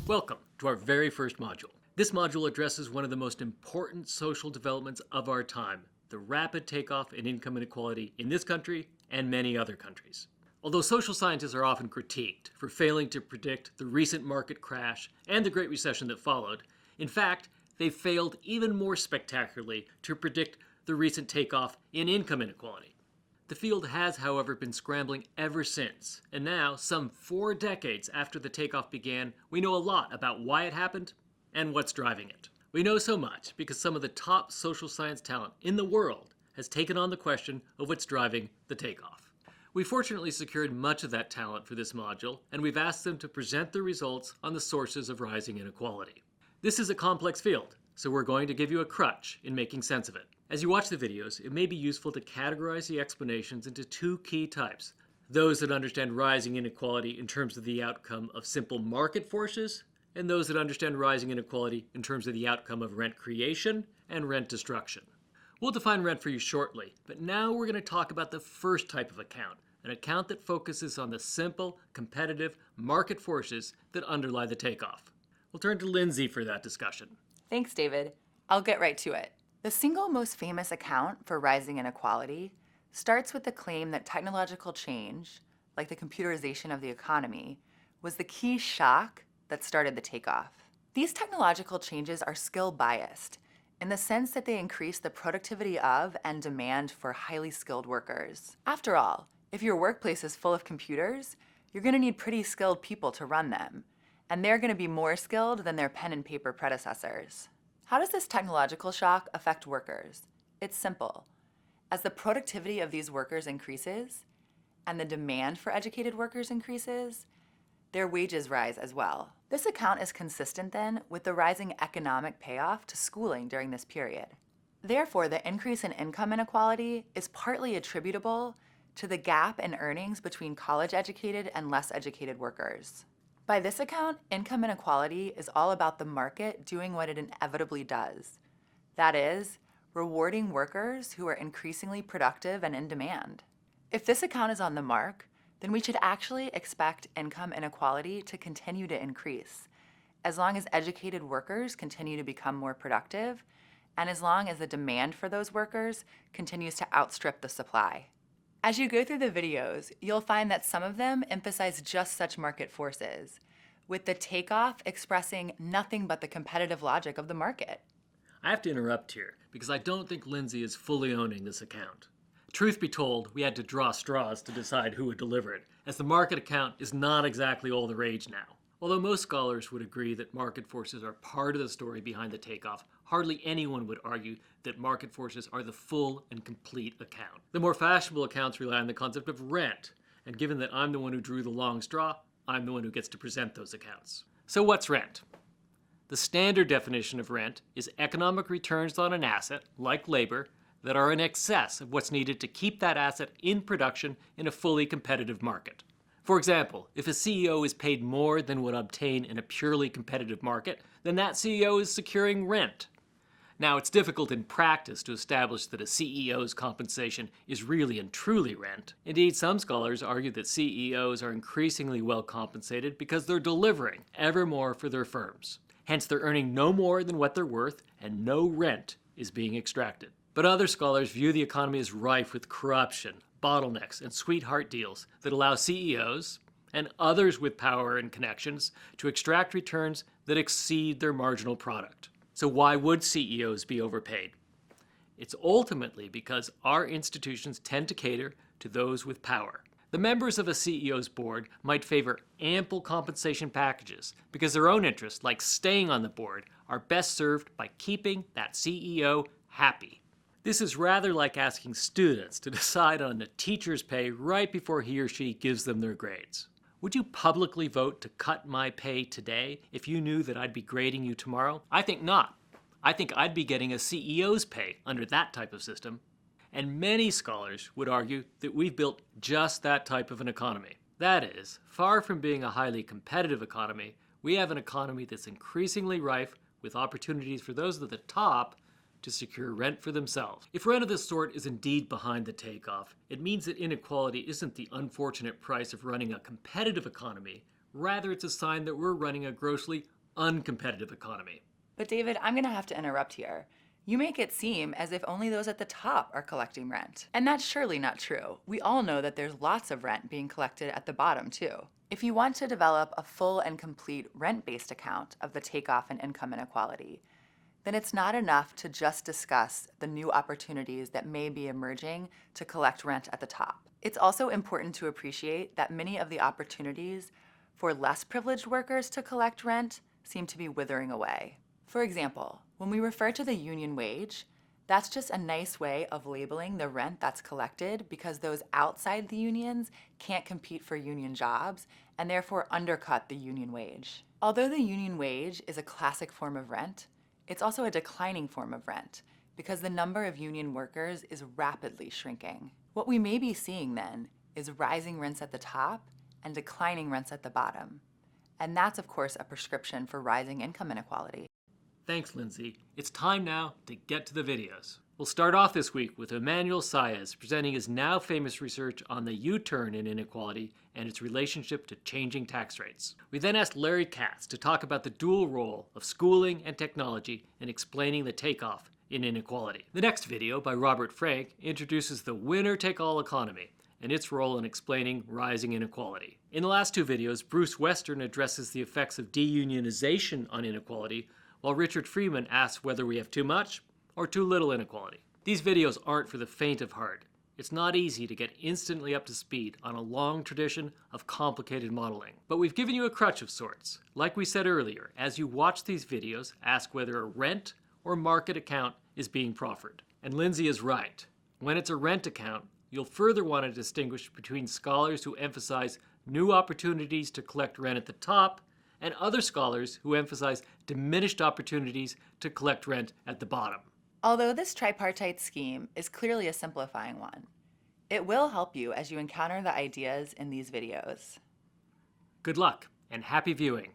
Welcome to our very first module. This module addresses one of the most important social developments of our time, the rapid takeoff in income inequality in this country and many other countries. Although social scientists are often critiqued for failing to predict the recent market crash and the Great Recession that followed, in fact, they failed even more spectacularly to predict the recent takeoff in income inequality. The field has, however, been scrambling ever since, and now, some 4 decades after the takeoff began, we know a lot about why it happened and what's driving it. We know so much because some of the top social science talent in the world has taken on the question of what's driving the takeoff. We fortunately secured much of that talent for this module, and we've asked them to present their results on the sources of rising inequality. This is a complex field, so we're going to give you a crutch in making sense of it. As you watch the videos, it may be useful to categorize the explanations into 2 key types. Those that understand rising inequality in terms of the outcome of simple market forces, and those that understand rising inequality in terms of the outcome of rent creation and rent destruction. We'll define rent for you shortly, but now we're going to talk about the first type of account, an account that focuses on the simple, competitive market forces that underlie the takeoff. We'll turn to Lindsay for that discussion. Thanks, David. I'll get right to it. The single most famous account for rising inequality starts with the claim that technological change, like the computerization of the economy, was the key shock that started the takeoff. These technological changes are skill biased in the sense that they increase the productivity of and demand for highly skilled workers. After all, if your workplace is full of computers, you're going to need pretty skilled people to run them, and they're going to be more skilled than their pen and paper predecessors. How does this technological shock affect workers? It's simple. As the productivity of these workers increases and the demand for educated workers increases, their wages rise as well. This account is consistent then with the rising economic payoff to schooling during this period. Therefore, the increase in income inequality is partly attributable to the gap in earnings between college-educated and less educated workers. By this account, income inequality is all about the market doing what it inevitably does. That is, rewarding workers who are increasingly productive and in demand. If this account is on the mark, then we should actually expect income inequality to continue to increase, as long as educated workers continue to become more productive, and as long as the demand for those workers continues to outstrip the supply. As you go through the videos, you'll find that some of them emphasize just such market forces, with the takeoff expressing nothing but the competitive logic of the market. I have to interrupt here because I don't think Lindsay is fully owning this account. Truth be told, we had to draw straws to decide who would deliver it, as the market account is not exactly all the rage now. Although most scholars would agree that market forces are part of the story behind the takeoff, hardly anyone would argue that market forces are the full and complete account. The more fashionable accounts rely on the concept of rent, and given that I'm the one who drew the long straw, I'm the one who gets to present those accounts. So what's rent? The standard definition of rent is economic returns on an asset, like labor, that are in excess of what's needed to keep that asset in production in a fully competitive market. For example, if a CEO is paid more than would obtain in a purely competitive market, then that CEO is securing rent. Now, it's difficult in practice to establish that a CEO's compensation is really and truly rent. Indeed, some scholars argue that CEOs are increasingly well compensated because they're delivering ever more for their firms. Hence, they're earning no more than what they're worth, and no rent is being extracted. But other scholars view the economy as rife with corruption, bottlenecks, and sweetheart deals that allow CEOs and others with power and connections to extract returns that exceed their marginal product. So why would CEOs be overpaid? It's ultimately because our institutions tend to cater to those with power. The members of a CEO's board might favor ample compensation packages because their own interests, like staying on the board, are best served by keeping that CEO happy. This is rather like asking students to decide on a teacher's pay right before he or she gives them their grades. Would you publicly vote to cut my pay today if you knew that I'd be grading you tomorrow? I think not. I think I'd be getting a CEO's pay under that type of system. And many scholars would argue that we've built just that type of an economy. That is, far from being a highly competitive economy, we have an economy that's increasingly rife with opportunities for those at the top to secure rent for themselves. If rent of this sort is indeed behind the takeoff, it means that inequality isn't the unfortunate price of running a competitive economy. Rather, it's a sign that we're running a grossly uncompetitive economy. But David, I'm going to have to interrupt here. You make it seem as if only those at the top are collecting rent. And that's surely not true. We all know that there's lots of rent being collected at the bottom, too. If you want to develop a full and complete rent-based account of the takeoff in income inequality, then it's not enough to just discuss the new opportunities that may be emerging to collect rent at the top. It's also important to appreciate that many of the opportunities for less privileged workers to collect rent seem to be withering away. For example, when we refer to the union wage, that's just a nice way of labeling the rent that's collected because those outside the unions can't compete for union jobs and therefore undercut the union wage. Although the union wage is a classic form of rent, it's also a declining form of rent because the number of union workers is rapidly shrinking. What we may be seeing then is rising rents at the top and declining rents at the bottom. And that's, of course, a prescription for rising income inequality. Thanks, Lindsay. It's time now to get to the videos. We'll start off this week with Emmanuel Saez presenting his now famous research on the U-turn in inequality and its relationship to changing tax rates. We then asked Larry Katz to talk about the dual role of schooling and technology in explaining the takeoff in inequality. The next video by Robert Frank introduces the winner-take-all economy and its role in explaining rising inequality. In the last two videos, Bruce Western addresses the effects of deunionization on inequality, while Richard Freeman asks whether we have too much or too little inequality. These videos aren't for the faint of heart. It's not easy to get instantly up to speed on a long tradition of complicated modeling. But we've given you a crutch of sorts. Like we said earlier, as you watch these videos, ask whether a rent or market account is being proffered. And Lindsay is right. When it's a rent account, you'll further want to distinguish between scholars who emphasize new opportunities to collect rent at the top and other scholars who emphasize diminished opportunities to collect rent at the bottom. Although this tripartite scheme is clearly a simplifying one, it will help you as you encounter the ideas in these videos. Good luck and happy viewing.